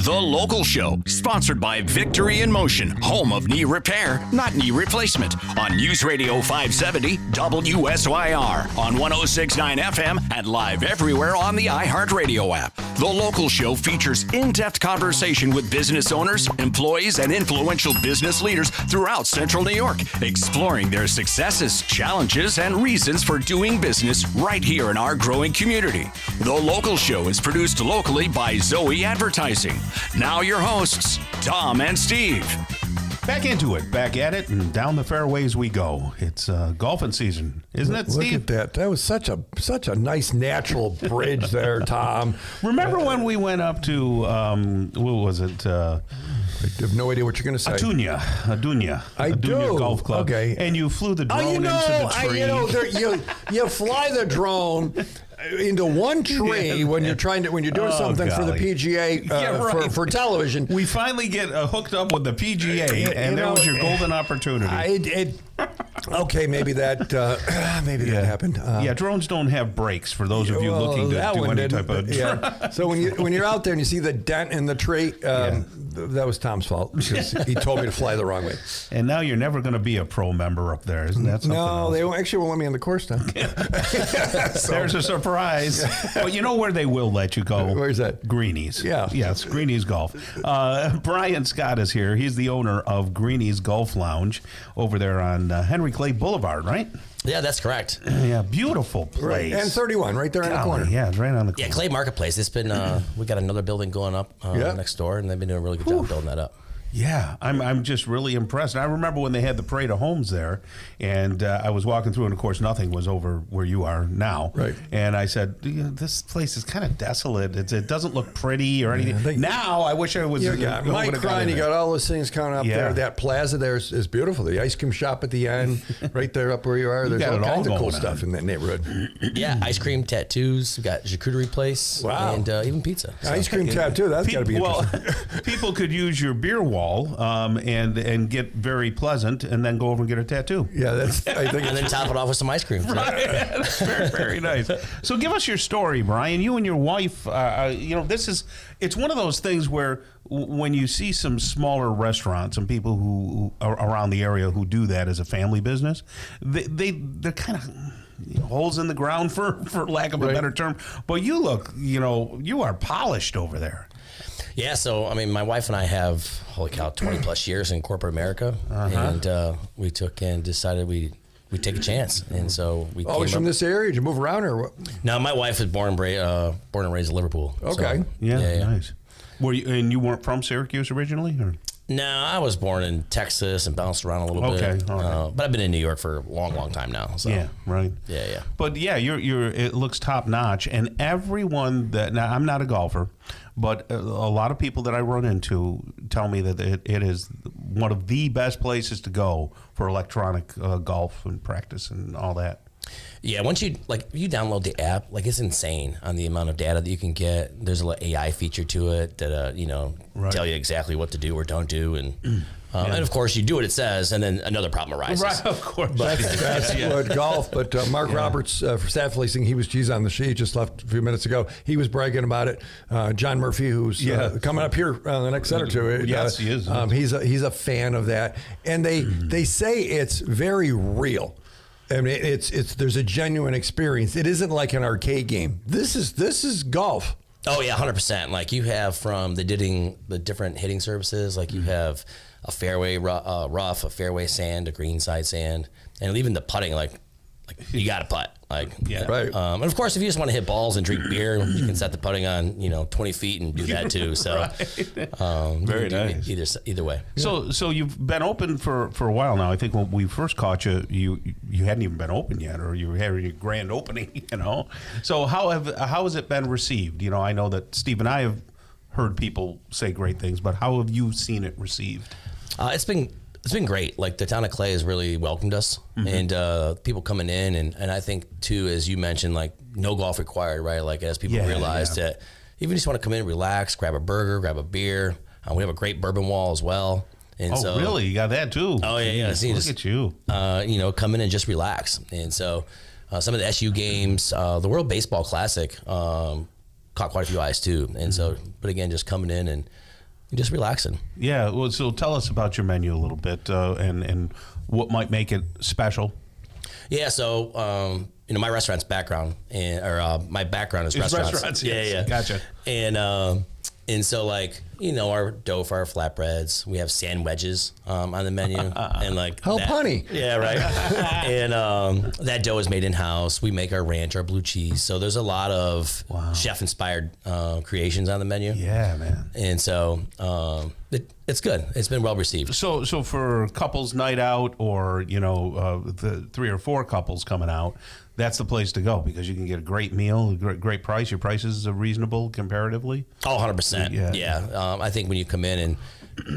The Local Show, sponsored by Victory in Motion, home of knee repair, not knee replacement, on News Radio 570 WSYR, on 106.9 FM, and live everywhere on the iHeartRadio app. The Local Show features in-depth conversation with business owners, employees, and influential business leaders throughout Central New York, exploring their successes, challenges, and reasons for doing business right here in our growing community. The Local Show is produced locally by Zoe Advertising. Now your hosts, Tom and Steve. Back into it, back at it, and down the fairways we go. It's golfing season, isn't it, Steve? Look at that. That was such a nice natural bridge there, Tom. Remember when we went up to, what was it? I have no idea what you're going to say. Adunia Golf Club. Okay. And you flew the drone into the tree. You fly the drone into one tree when you're doing something for the PGA for television. We finally get hooked up with the PGA, and that was your golden opportunity. Okay, maybe that happened. Drones don't have brakes for those of you looking to do any type of. Yeah. So when you're out there and you see the dent in the tree, that was Tom's fault because he told me to fly the wrong way. And now you're never going to be a pro member up there, isn't that something? No, else? they won't let me on the course now. There's a surprise. Well, you know where they will let you go? Where's that? Greenies. Yeah. Yes, Greenies Golf. Brian Scott is here. He's the owner of Greenies Golf Lounge over there on Henry Clay Blvd, right? Yeah, that's correct. Yeah, beautiful place. And 31, right there in the corner. Yeah, it's right on the corner. Yeah, Clay Marketplace. It's been we got another building going up next door, and they've been doing a really good job building that up. Yeah, I'm just really impressed. I remember when they had the parade of homes there, and I was walking through, and of course nothing was over where you are now. Right. And I said, this place is kind of desolate. It doesn't look pretty or anything. Now I wish I was. You got Mike Ryan, you got all those things coming up there. That plaza there is beautiful. The ice cream shop at the end, right there up where you are. There's all kinds of cool stuff in that neighborhood. Yeah, ice cream, tattoos. We got charcuterie place. Wow. And even pizza. So. Ice cream tattoo. That's got to be interesting. People could use your beer wall. And get very pleasant, and then go over and get a tattoo. Yeah, that's. I think and then top it off with some ice cream. Right. That's very, very nice. So give us your story, Brian. You and your wife. It's one of those things where when you see some smaller restaurants and people who are around the area who do that as a family business, they're kind of holes in the ground for lack of a better term. But you look, you are polished over there. Yeah, so, I mean, my wife and I have, 20 plus years in corporate America. And we took and decided we'd take a chance. And so we always from this area? Did you move around or what? No, my wife was born and raised in Liverpool. Okay. So, yeah, nice. You weren't from Syracuse originally? Or? No, I was born in Texas and bounced around a little bit. But I've been in New York for a long, long time now. So. Yeah, right. Yeah. But yeah, it looks top notch, and everyone now I'm not a golfer, but a lot of people that I run into tell me that it is one of the best places to go for electronic golf and practice and all that. Yeah, once you download the app, it's insane on the amount of data that you can get. There's a little AI feature to it that tell you exactly what to do or don't do, and of course you do what it says, and then another problem arises. Right, of course. That's what golf. But Mark Roberts for Stat Fleecing, he's on the sheet. He just left a few minutes ago. He was bragging about it. John Murphy, who's coming up here the next set or two. Yes, he is. He's a fan of that, and they say it's very real. I mean, there's a genuine experience. It isn't like an arcade game. This is golf. Oh yeah, 100%. You have from the different hitting services. You have a fairway rough, a fairway sand, a greenside sand, and even the putting. You got to putt. Right. And of course, if you just want to hit balls and drink beer, you can set the putting on 20 feet and do that too. So very nice. Either way. So you've been open for a while now. I think when we first caught you, you hadn't even been open yet, or you were having your grand opening. So how has it been received? I know that Steve and I have heard people say great things, but how have you seen it received? It's been great. The town of Clay has really welcomed us, and people coming in, and I think too, as you mentioned, no golf required, right? As people realize that even just want to come in, relax, grab a burger, grab a beer. We have a great bourbon wall as well. And really? You got that too? Oh yeah. See, look at you. Come in and just relax. And so some of the SU games, the World Baseball Classic, caught quite a few eyes too. And so, but again, just coming in and just relaxing. Yeah. Well, so tell us about your menu a little bit, and what might make it special. Yeah. So, my restaurant's background, my background is restaurants. Yes. Gotcha. And so, like, our dough for our flatbreads, we have sand wedges on the menu, and like how punny. Yeah, right. And that dough is made in house. We make our ranch, our blue cheese. So there's a lot of chef inspired creations on the menu. Yeah, man. And so it's good. It's been well received. So for couples night out, or the 3 or 4 couples coming out, that's the place to go, because you can get a great meal, great price. Your prices are reasonable comparatively. Oh, 100%. Yeah. I think when you come in, and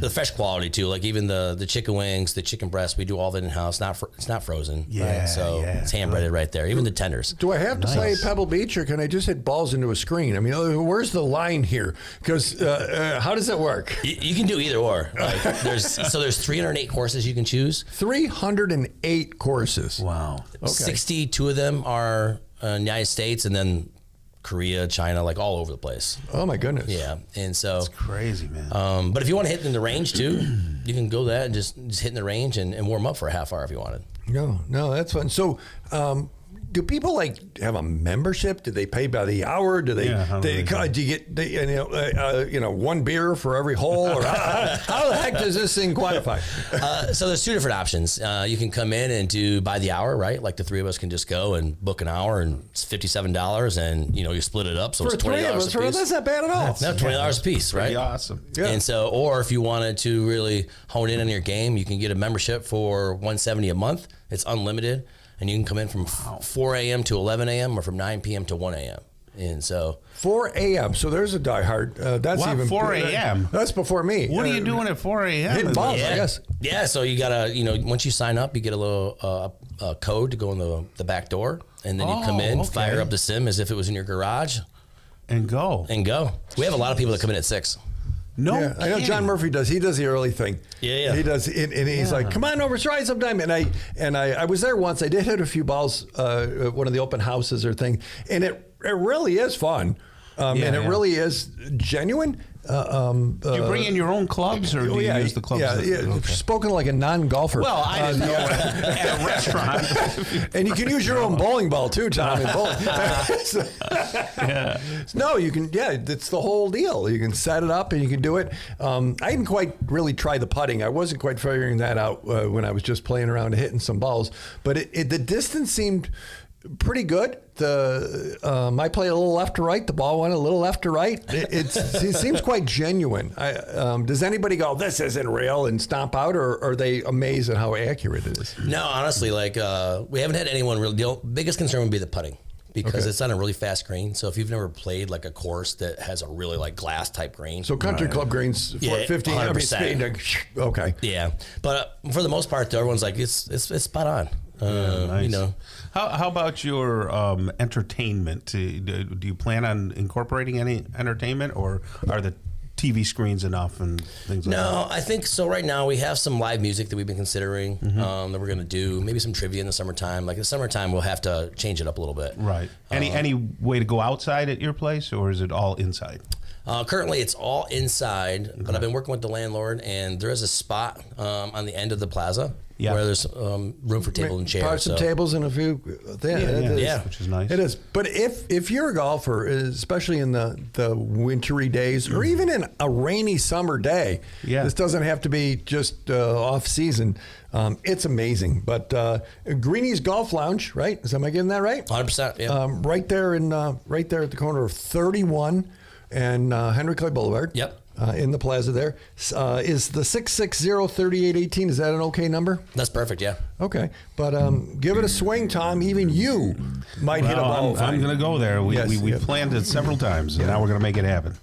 the fresh quality too, like even the chicken wings, the chicken breast, we do all that in house. It's not frozen. Yeah. Right? So it's hand breaded right there. Even the tenders. Do I have to say Pebble Beach, or can I just hit balls into a screen? I mean, where's the line here? Because how does it work? You can do either or. Like, there's 308 courses you can choose. 308 courses. Wow. Okay. 62 of them are in the United States, and then Korea, China, like all over the place. Oh my goodness. Yeah, and so It's crazy, man. but if you want to hit in the range too, you can go that and just hit in the range and warm up for a half hour if you wanted. No, that's fun. So, do people like have a membership? Do they pay by the hour? Do they? Do you get one beer for every hole? Or how the heck does this thing quantify? So there's 2 different options. You can come in and do by the hour, right? Like the 3 of us can just go and book an hour, and it's $57, and you split it up, so For it's three of $20 us, a piece. that's not bad at all. No, $20 a piece, right? Pretty awesome. Yeah. And so, or if you wanted to really hone in on your game, you can get a membership for $170 a month. It's unlimited, and you can come in from 4 a.m. to 11 a.m. or from 9 p.m. to 1 a.m. And so 4 a.m. So there's a diehard. That's Wow, even 4 a.m. That's before me. What are you doing at 4 a.m.? Hitting balls, I yeah, guess. yeah. So you gotta, once you sign up, you get a little code to go in the back door, and then you come in, okay. fire up the sim as if it was in your garage, And go. We have a lot of people that come in at 6. No, Yeah, I know John Murphy does. He does the early thing. Yeah. He does, and he's like, "Come on over, try sometime." And I was there once. I did hit a few balls, one of the open houses or thing, and it really is fun, and it really is genuine. Do you bring in your own clubs, or do you use the clubs? Yeah. Okay. Spoken like a non-golfer. Well, I didn't know at a restaurant. And you can use your own bowling ball too, Tom. In bowling. No, you can. Yeah, it's the whole deal. You can set it up and you can do it. I didn't quite really try the putting. I wasn't quite figuring that out when I was just playing around and hitting some balls. But the distance seemed pretty good. I play a little left to right. The ball went a little left to right. It seems quite genuine. Does anybody go, "This isn't real," and stomp out, or are they amazed at how accurate it is? No, honestly, like we haven't had anyone really. The biggest concern would be the putting, because it's on a really fast green. So if you've never played like a course that has a really like glass type green, So country club greens, 15, 100%. Okay. Yeah, but for the most part, though, everyone's like it's spot on. Nice. How about your entertainment? Do you plan on incorporating any entertainment, or are the TV screens enough and things like that? No, I think so. Right now, we have some live music that we've been considering that we're going to do. Maybe some trivia in the summertime. Like in the summertime, we'll have to change it up a little bit. Right. Any way to go outside at your place, or is it all inside? Currently, it's all inside, but I've been working with the landlord, and there is a spot on the end of the plaza where there's room for table and chairs. Parts of tables and a few. Yeah. Which is nice. It is. But if you're a golfer, especially in the wintry days, or even in a rainy summer day, this doesn't have to be just off season. It's amazing. But Greenies Golf Lounge, right? Am I getting that right? 100%. Yeah. Right there at the corner of 31 and Henry Clay Blvd. Yep. In the plaza there. Is the 660-3818, is that an okay number? That's perfect, yeah. Okay. But give it a swing, Tom. Even you might hit a ball. I'm going to go there. We planned it several times, and now we're going to make it happen.